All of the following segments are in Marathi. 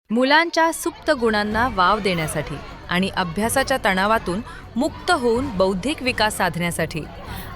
मुलांच्या सुप्त गुणांना वाव देण्यासाठी आणि अभ्यासाच्या तणावातून मुक्त होऊन बौद्धिक विकास साधण्यासाठी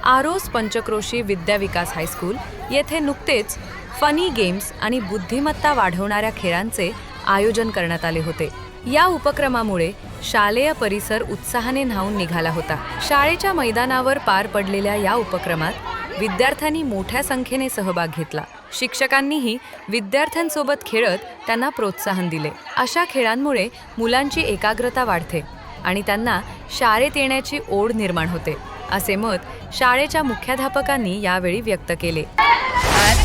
आरोस पंचक्रोशी विद्या विकास हायस्कूल येथे नुकतेच फनी गेम्स आणि बुद्धिमत्ता वाढवणाऱ्या खेळांचे आयोजन करण्यात आले होते। या उपक्रमामुळे शालेय परिसर उत्साहाने न्हाऊन निघाला होता। शाळेच्या मैदानावर पार पडलेल्या या उपक्रमात विद्यार्थ्यांनी मोठ्या संख्येने सहभाग घेतला। शिक्षकांनीही विद्यार्थ्यांसोबत खेळत त्यांना प्रोत्साहन दिले। अशा खेळांमुळे मुलांची एकाग्रता वाढते आणि त्यांना शाळेत येण्याची ओढ निर्माण होते, असे मत शाळेच्या मुख्याध्यापकांनी यावेळी व्यक्त केले। आज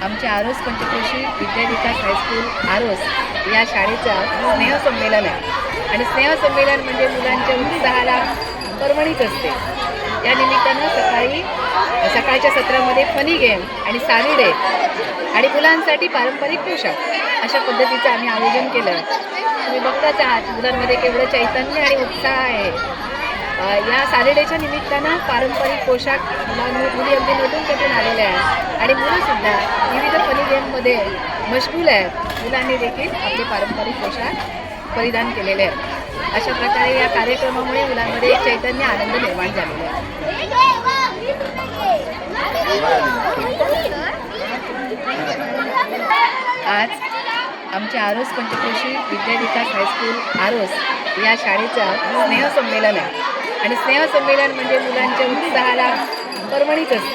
आमच्या आरोस पंचक्रोशी विद्या विकास हायस्कूल आरोस या शाळेचं स्नेहसंमेलन आहे आणि स्नेहसंमेलन म्हणजे मुलांच्या उत्साहाला पर्वणीच असते। या निमित्तानं सकाळच्या सत्रामध्ये फनी गेम आणि साडी डे आणि मुलांसाठी पारंपरिक पोशाख अशा पद्धतीचं आम्ही आयोजन केलं। तुम्ही बघताच आहात मुलांमध्ये केवढं चैतन्य आणि उत्साह आहे। या साडी डेच्या निमित्तानं पारंपरिक पोशाख मुली अगदी नटून कटून आलेल्या आहेत आणि मुलंसुद्धा विविध फनी गेममध्ये मशगूल आहेत। मुलांनी देखील आपले पारंपरिक पोशाख परिधान केलेले आहेत। अशा प्रकारे या कार्यक्रमामुळे मुलांमध्ये एक चैतन्य आनंद निर्माण झालेला आहे। आज आमच्या आरोस पंचक्रोशी विद्या विकास हायस्कूल आरोस या शाळेचं स्नेहसंमेलन आहे आणि स्नेहसंमेलन म्हणजे मुलांच्या उत्साहाला पर्वणीच असते।